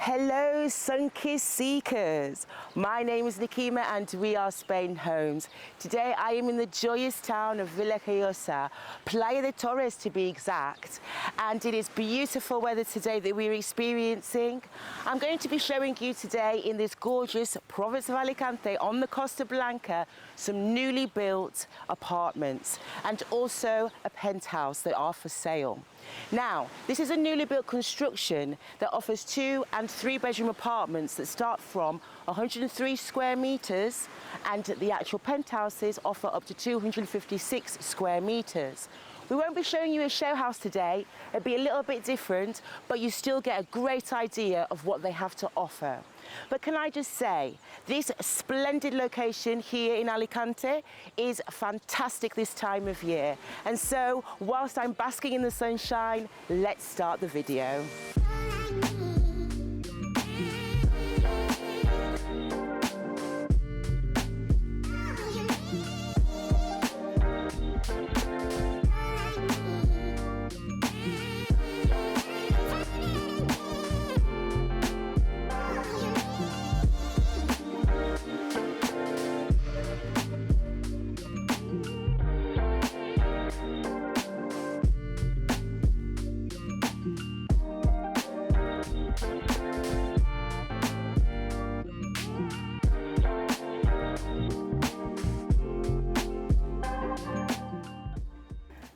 Hello sun-kissed seekers, my name is Nikima and we are Spainhomes. Today I am in the joyous town of Villajoyosa, Playa del Torres to be exact, and it is beautiful weather today that we're experiencing. I'm going to be showing you today in this gorgeous province of Alicante on the Costa Blanca some newly built apartments and also a penthouse that are for sale. Now, this is a newly built construction that offers 2 and 3 bedroom apartments that start from 103 square meters, and the actual penthouses offer up to 256 square meters. We won't be showing you a show house today, it'll be a little bit different, but you still get a great idea of what they have to offer. But can I just say, this splendid location here in Alicante is fantastic this time of year. And so, whilst I'm basking in the sunshine, let's start the video.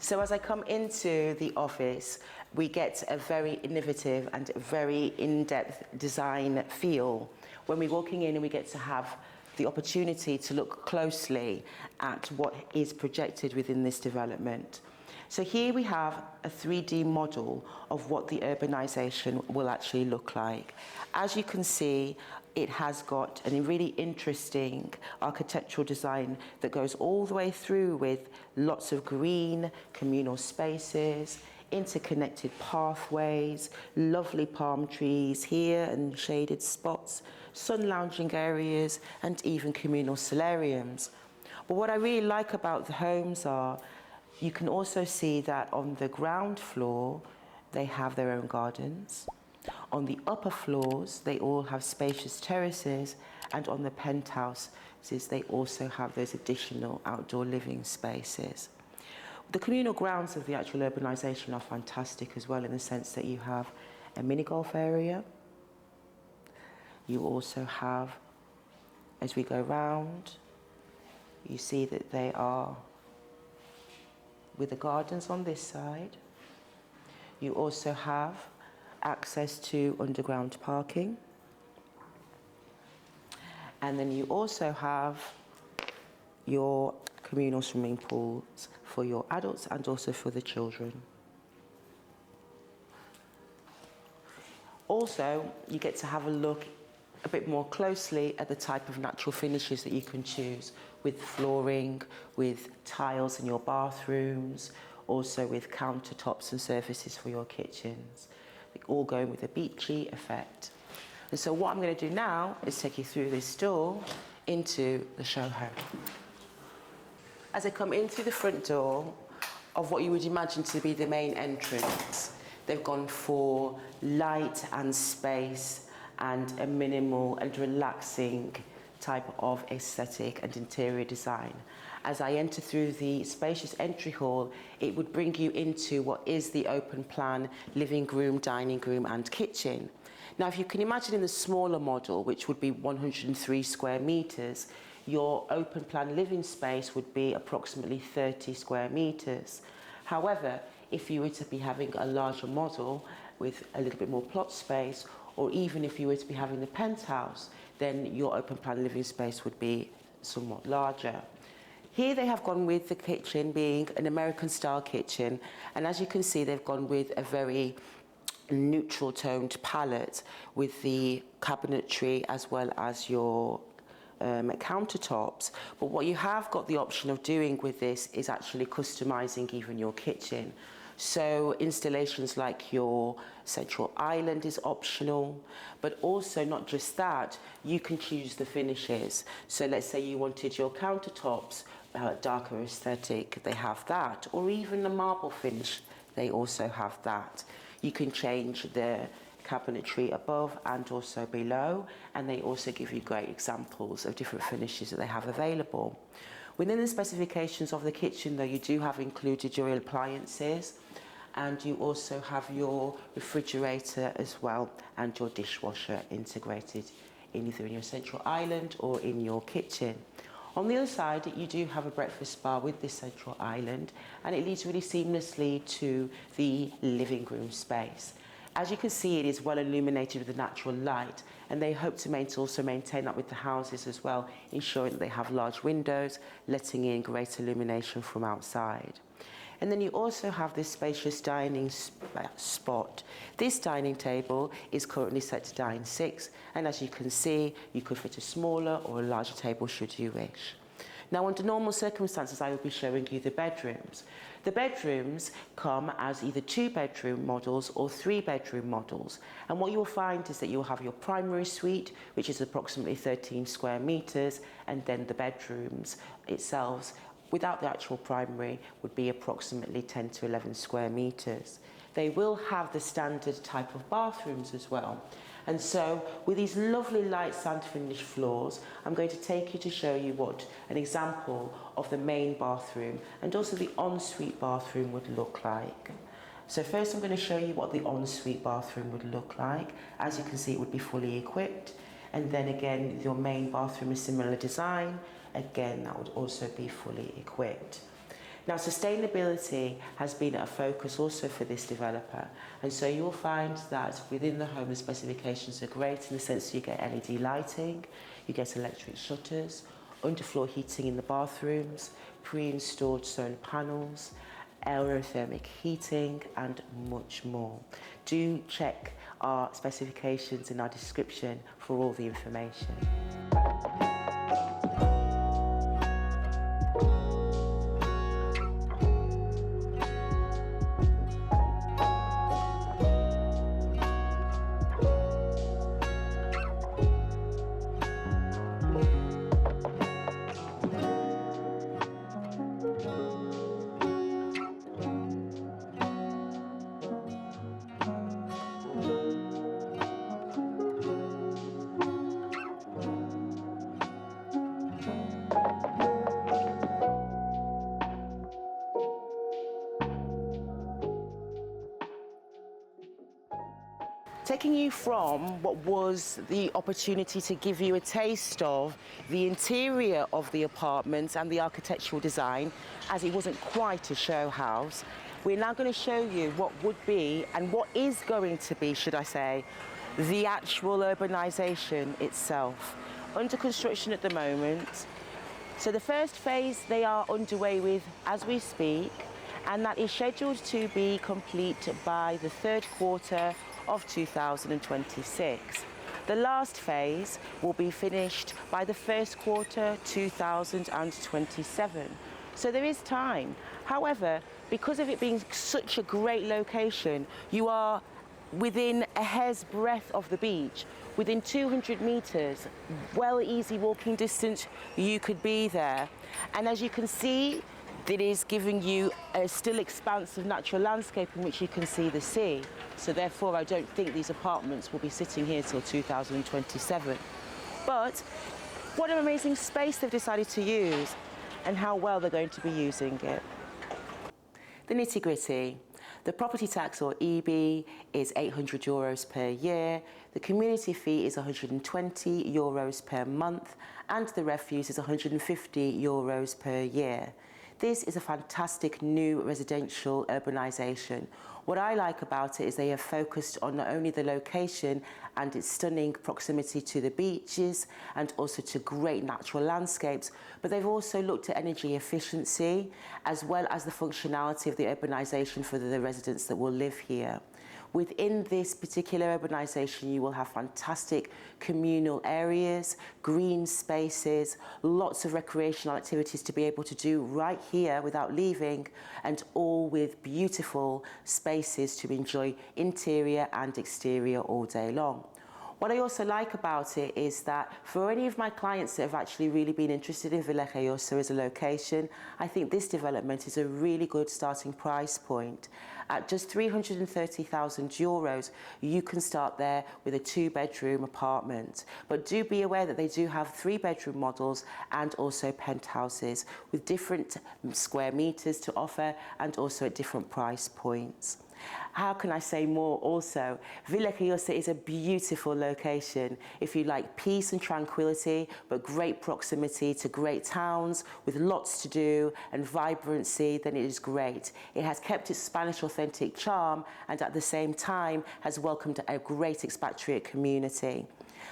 So as I come into the office, we get a very innovative and very in-depth design feel. When we're walking in and we get to have the opportunity to look closely at what is projected within this development. So here we have a 3D model of what the urbanisation will actually look like. As you can see, it has got a really interesting architectural design that goes all the way through with lots of green, communal spaces, interconnected pathways, lovely palm trees here and shaded spots, sun lounging areas, and even communal solariums. But what I really like about the homes are, you can also see that on the ground floor, they have their own gardens. On the upper floors, they all have spacious terraces, and on the penthouses, they also have those additional outdoor living spaces. The communal grounds of the actual urbanisation are fantastic as well, in the sense that you have a mini golf area. You also have, as we go round, you see that they are with the gardens on this side. You also have access to underground parking. And then you also have your communal swimming pools for your adults and also for the children. Also, you get to have a look a bit more closely at the type of natural finishes that you can choose, with flooring, with tiles in your bathrooms, also with countertops and surfaces for your kitchens. They all go with a beachy effect. And so what I'm going to do now is take you through this door into the show home. As I come in through the front door of what you would imagine to be the main entrance, they've gone for light and space and a minimal and relaxing type of aesthetic and interior design. As I enter through the spacious entry hall, it would bring you into what is the open plan living room, dining room and kitchen. Now, if you can imagine in the smaller model, which would be 103 square meters, your open plan living space would be approximately 30 square meters. However, if you were to be having a larger model with a little bit more plot space, or even if you were to be having the penthouse, then your open plan living space would be somewhat larger. Here they have gone with the kitchen being an American style kitchen, and as you can see, they've gone with a very neutral toned palette with the cabinetry as well as your countertops. But what you have got the option of doing with this is actually customizing even your kitchen. So installations like your central island is optional, but also not just that, you can choose the finishes. So let's say you wanted your countertops darker aesthetic, they have that, or even a marble finish, they also have that. You can change the cabinetry above and also below, and they also give you great examples of different finishes that they have available. Within the specifications of the kitchen though, you do have included your appliances, and you also have your refrigerator as well and your dishwasher integrated in either in your central island or in your kitchen. On the other side, you do have a breakfast bar with this central island, and it leads really seamlessly to the living room space. As you can see, it is well illuminated with the natural light, and they hope to also maintain that with the houses as well, ensuring that they have large windows, letting in great illumination from outside. And then you also have this spacious dining spot. This dining table is currently set to dine 6, and as you can see, you could fit a smaller or a larger table should you wish. Now, under normal circumstances, I will be showing you the bedrooms. The bedrooms come as either 2-bedroom models or 3-bedroom models. And what you will find is that you will have your primary suite, which is approximately 13 square meters, and then the bedrooms itself, without the actual primary, would be approximately 10 to 11 square meters. They will have the standard type of bathrooms as well. And so with these lovely light sand finish floors, I'm going to take you to show you what an example of the main bathroom and also the ensuite bathroom would look like. So first I'm going to show you what the ensuite bathroom would look like. As you can see, it would be fully equipped. And then again, your main bathroom is similar design. Again, that would also be fully equipped. Now, sustainability has been a focus also for this developer, and so you will find that within the home the specifications are great in the sense that you get LED lighting, you get electric shutters, underfloor heating in the bathrooms, pre-installed solar panels, aerothermic heating, and much more. Do check our specifications in our description for all the information. Taking you from what was the opportunity to give you a taste of the interior of the apartments and the architectural design, as it wasn't quite a show house, we're now going to show you what would be, and what is going to be, should I say, the actual urbanisation itself. Under construction at the moment. So the first phase they are underway with as we speak, and that is scheduled to be complete by the third quarter of 2026. The last phase will be finished by the first quarter 2027. So there is time. However, because of it being such a great location, you are within a hair's breadth of the beach. Within 200 meters, well easy walking distance, you could be there. And as you can see, it is giving you a still expanse of natural landscape in which you can see the sea. So therefore, I don't think these apartments will be sitting here till 2027. But what an amazing space they've decided to use, and how well they're going to be using it. The nitty-gritty. The property tax, or EB, is €800 per year. The community fee is €120 per month, and the refuse is €150 per year. This is a fantastic new residential urbanisation. What I like about it is they have focused on not only the location and its stunning proximity to the beaches and also to great natural landscapes, but they've also looked at energy efficiency as well as the functionality of the urbanisation for the residents that will live here. Within this particular urbanisation, you will have fantastic communal areas, green spaces, lots of recreational activities to be able to do right here without leaving, and all with beautiful spaces to enjoy interior and exterior all day long. What I also like about it is that for any of my clients that have actually really been interested in Villajoyosa as a location, I think this development is a really good starting price point. At just €330,000, you can start there with a 2-bedroom apartment. But do be aware that they do have 3-bedroom models and also penthouses with different square meters to offer and also at different price points. How can I say more also? Villajoyosa is a beautiful location. If you like peace and tranquility, but great proximity to great towns with lots to do and vibrancy, then it is great. It has kept its Spanish authentic charm and at the same time has welcomed a great expatriate community.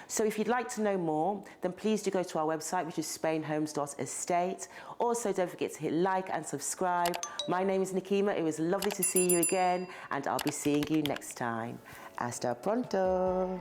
So if you'd like to know more, then please do go to our website, which is spainhomes.estate. Also, don't forget to hit like and subscribe. My name is Nikima. It was lovely to see you again, and I'll be seeing you next time. Hasta pronto.